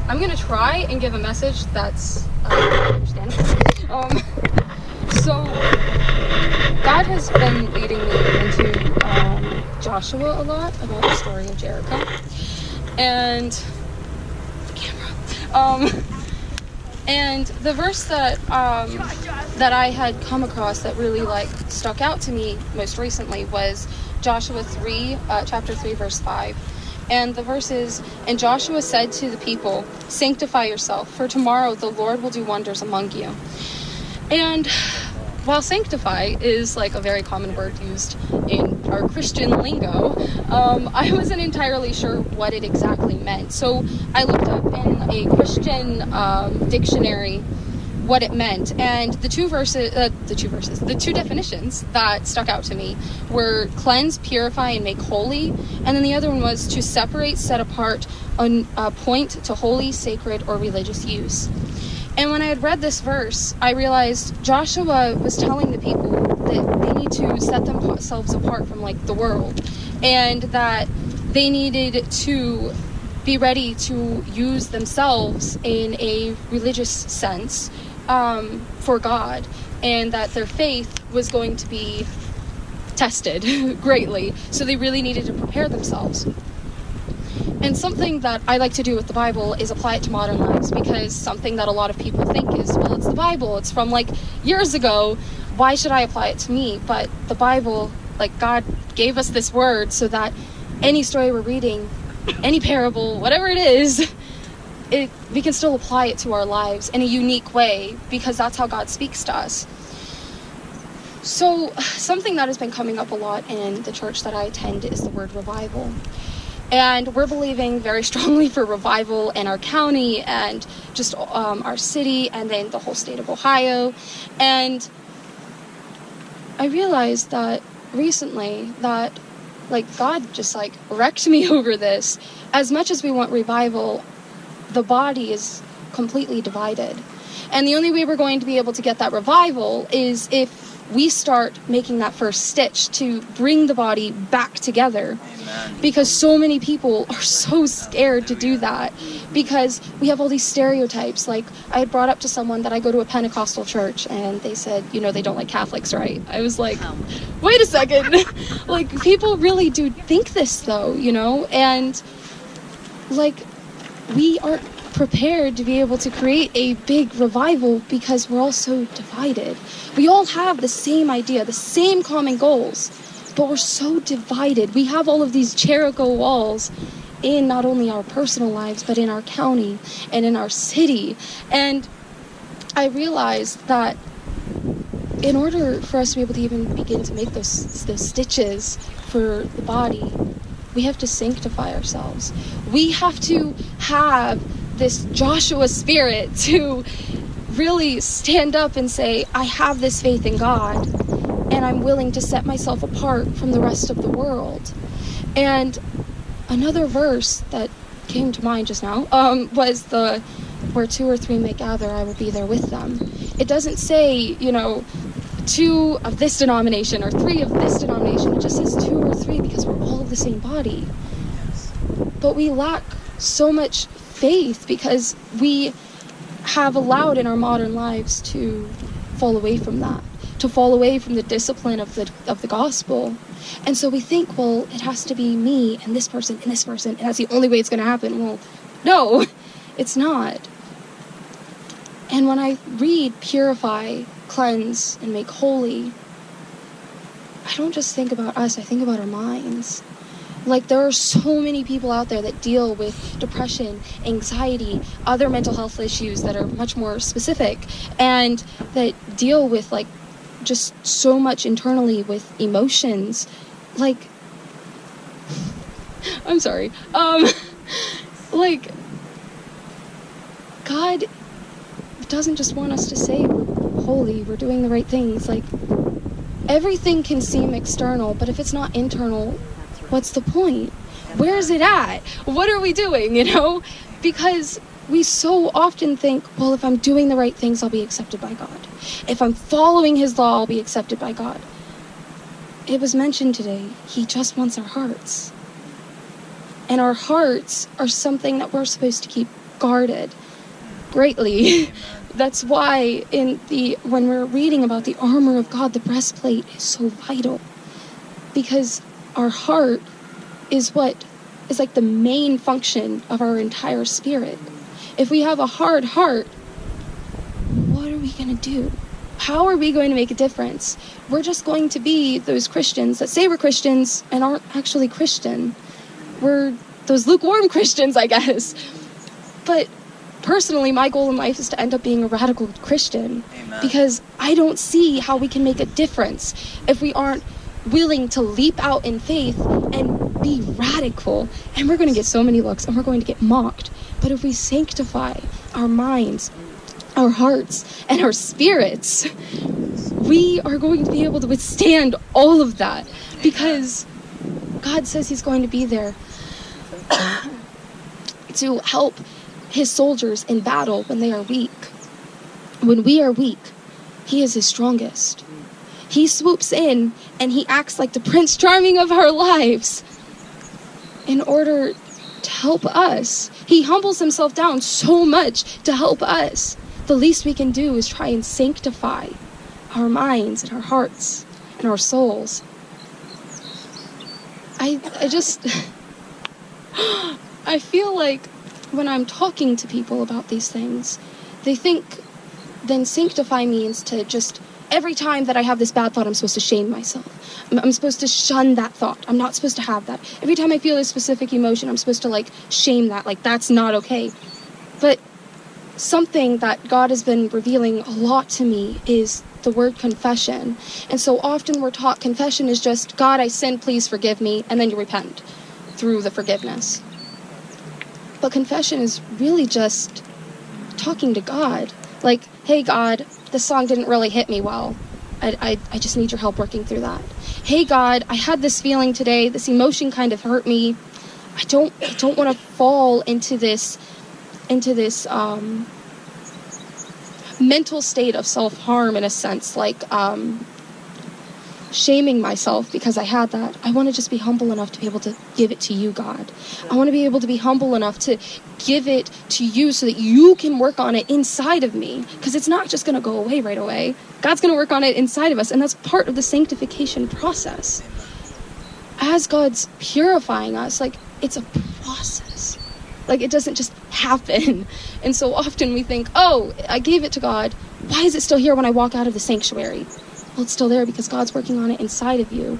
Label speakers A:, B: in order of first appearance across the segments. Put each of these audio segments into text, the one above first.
A: I'm going to try and give a message that's understandable. So, God has been leading me into Joshua a lot, about the story of Jericho. And and the verse that I had come across that really like stuck out to me most recently was Joshua 3, chapter 3, verse 5. And the verse is, "And Joshua said to the people, 'Sanctify yourself, for tomorrow the Lord will do wonders among you.'" And while sanctify is like a very common word used in our Christian lingo, I wasn't entirely sure what it exactly meant. So I looked up in a Christian dictionary what it meant, and the two definitions that stuck out to me were cleanse, purify, and make holy, and then the other one was to separate, set apart, point to holy, sacred, or religious use. And when I had read this verse, I realized Joshua was telling the people that they need to set themselves apart from like the world, and that they needed to be ready to use themselves in a religious sense for God, and that their faith was going to be tested greatly. So they really needed to prepare themselves. And something that I like to do with the Bible is apply it to modern lives, because something that a lot of people think is, well, it's the Bible, it's from like years ago, why should I apply it to me? But the Bible, like God gave us this word so that any story we're reading, any parable, whatever it is, we can still apply it to our lives in a unique way, because that's how God speaks to us. So something that has been coming up a lot in the church that I attend is the word revival. And we're believing very strongly for revival in our county and just our city, and then the whole state of Ohio. And I realized that recently that like God just like wrecked me over this. As much as we want revival, the body is completely divided. And the only way we're going to be able to get that revival is if we start making that first stitch to bring the body back together. Amen. Because so many people are so scared to do that, because we have all these stereotypes. Like I had brought up to someone that I go to a Pentecostal church, and they said, they don't like Catholics, right? I was like, wait a second. Like people really do think this though, and like we aren't prepared to be able to create a big revival because we're all so divided. We all have the same idea, the same common goals, but we're so divided. We have all of these Jericho walls in not only our personal lives, but in our county and in our city. And I realized that in order for us to be able to even begin to make those stitches for the body, we have to sanctify ourselves. We have to have this Joshua spirit to really stand up and say, I have this faith in God, and I'm willing to set myself apart from the rest of the world. And another verse that came to mind just now was where 2 or 3 may gather, I will be there with them. It doesn't say, 2 of this denomination or 3 of this denomination. It just says 2 or 3, because we're all the same body. But we lack so much faith because we have allowed in our modern lives to fall away from that, to fall away from the discipline of the gospel. And so we think, well, it has to be me and this person and this person, and that's the only way it's going to happen. Well, no, it's not. And when I read purify, cleanse, and make holy, I don't just think about us, I think about our minds. Like, there are so many people out there that deal with depression, anxiety, other mental health issues that are much more specific, and that deal with, like, just so much internally with emotions. Like, I'm sorry. Like, God doesn't just want us to say we're holy, we're doing the right things. Like, everything can seem external, but if it's not internal, what's the point? Where is it at? What are we doing, Because we so often think, well, if I'm doing the right things, I'll be accepted by God. If I'm following His law, I'll be accepted by God. It was mentioned today, He just wants our hearts. And our hearts are something that we're supposed to keep guarded greatly. That's why when we're reading about the armor of God, the breastplate is so vital, because our heart is what is like the main function of our entire spirit. If we have a hard heart, what are we going to do? How are we going to make a difference? We're just going to be those Christians that say we're Christians and aren't actually Christian. We're those lukewarm Christians, I guess. But personally, my goal in life is to end up being a radical Christian. Amen. Because I don't see how we can make a difference if we aren't willing to leap out in faith and be radical. And we're going to get so many looks and we're going to get mocked. But if we sanctify our minds, our hearts, and our spirits, we are going to be able to withstand all of that, because God says he's going to be there to help his soldiers in battle when they are weak. When we are weak, he is his strongest. He swoops in and he acts like the Prince Charming of our lives in order to help us. He humbles himself down so much to help us. The least we can do is try and sanctify our minds and our hearts and our souls. I feel like when I'm talking to people about these things, they think then sanctify means to just, every time that I have this bad thought, I'm supposed to shame myself. I'm supposed to shun that thought. I'm not supposed to have that. Every time I feel this specific emotion, I'm supposed to shame that. That's not okay. But something that God has been revealing a lot to me is the word confession. And so often we're taught confession is just, God, I sinned, please forgive me, and then you repent through the forgiveness. But confession is really just talking to God. Hey God, this song didn't really hit me well. I just need your help working through that. Hey God, I had this feeling today, this emotion kind of hurt me. I don't want to fall into this mental state of self-harm, in a sense, shaming myself because I had that. I want to just be humble enough to be able to give it to you, God. I want to be able to be humble enough to give it to you so that you can work on it inside of me, because it's not just going to go away right away. God's going to work on it inside of us, and that's part of the sanctification process. As God's purifying us, it's a process. It doesn't just happen. And so often we think, oh, I gave it to God. Why is it still here when I walk out of the sanctuary? Well, it's still there because God's working on it inside of you.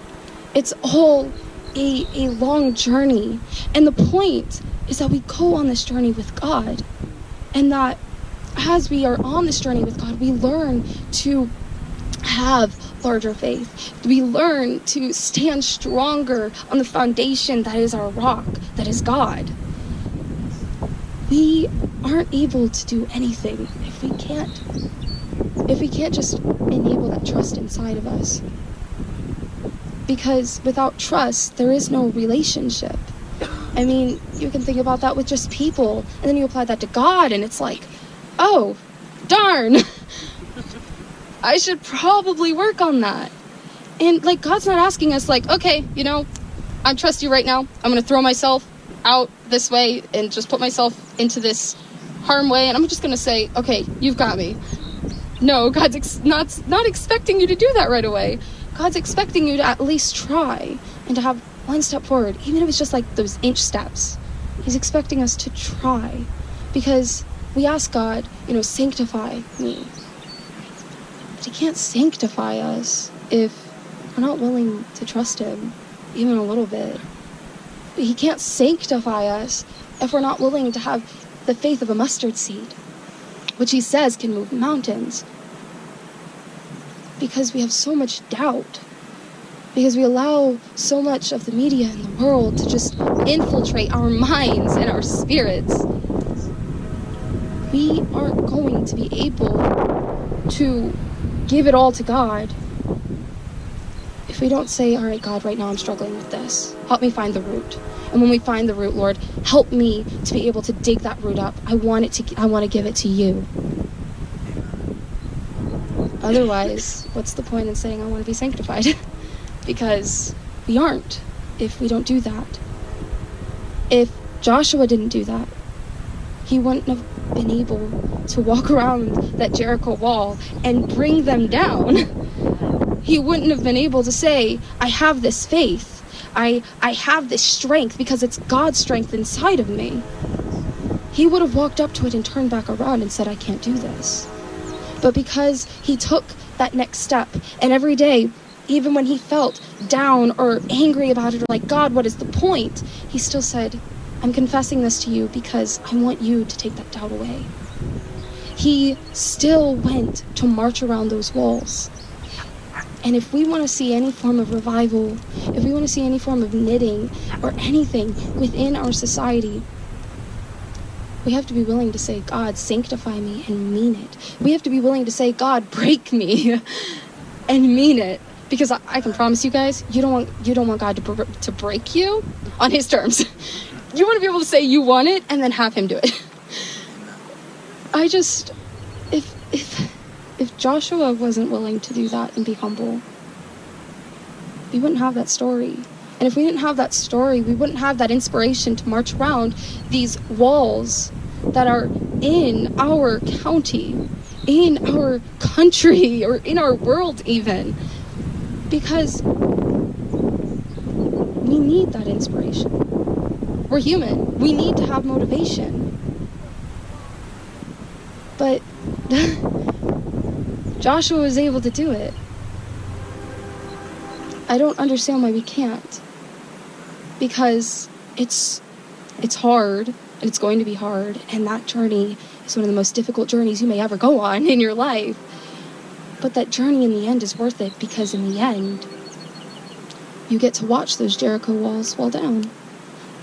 A: It's all a long journey. And the point is that we go on this journey with God. And that as we are on this journey with God, we learn to have larger faith. We learn to stand stronger on the foundation that is our rock, that is God. We aren't able to do anything if we can't just enable that trust inside of us. Because without trust, there is no relationship. I mean, you can think about that with just people, and then you apply that to God, and it's oh, darn, I should probably work on that. And God's not asking us okay, I trust you right now. I'm going to throw myself out this way and just put myself into this harm way, and I'm just going to say, okay, you've got me. No, God's not expecting you to do that right away. God's expecting you to at least try and to have one step forward, even if it's just those inch steps. He's expecting us to try, because we ask God, sanctify me. But he can't sanctify us if we're not willing to trust him even a little bit. He can't sanctify us if we're not willing to have the faith of a mustard seed, which he says can move mountains. Because we have so much doubt. Because we allow so much of the media in the world to just infiltrate our minds and our spirits. We aren't going to be able to give it all to God if we don't say, all right, God, right now I'm struggling with this. Help me find the root. And when we find the root, Lord, help me to be able to dig that root up. I want to give it to you. Otherwise, what's the point in saying I want to be sanctified? Because we aren't if we don't do that. If Joshua didn't do that, he wouldn't have been able to walk around that Jericho wall and bring them down. He wouldn't have been able to say, I have this faith. I have this strength because it's God's strength inside of me. He would have walked up to it and turned back around and said, I can't do this. But because he took that next step, and every day, even when he felt down or angry about it, or like, God, what is the point? He still said, I'm confessing this to you because I want you to take that doubt away. He still went to march around those walls. And if we want to see any form of revival, if we want to see any form of knitting or anything within our society, we have to be willing to say, God, sanctify me, and mean it. We have to be willing to say, God, break me and mean it. Because I can promise you guys, you don't want God to break you on his terms. You want to be able to say you want it and then have him do it. If Joshua wasn't willing to do that and be humble, we wouldn't have that story. And if we didn't have that story, we wouldn't have that inspiration to march around these walls that are in our county, in our country, or in our world even. Because we need that inspiration. We're human. We need to have motivation. But Joshua was able to do it. I don't understand why we can't. Because it's hard, and it's going to be hard, and that journey is one of the most difficult journeys you may ever go on in your life. But that journey in the end is worth it, because in the end, you get to watch those Jericho walls fall down.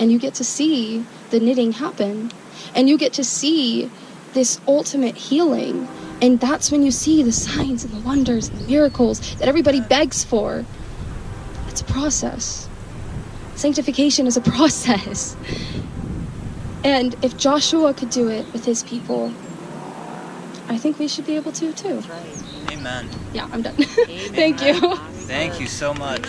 A: And you get to see the knitting happen. And you get to see this ultimate healing. And that's when you see the signs and the wonders and the miracles that everybody begs for. It's a process. Sanctification is a process. And if Joshua could do it with his people, I think we should be able to too.
B: Amen.
A: Yeah, I'm done.
C: Amen.
A: Thank you.
B: Thank you so much.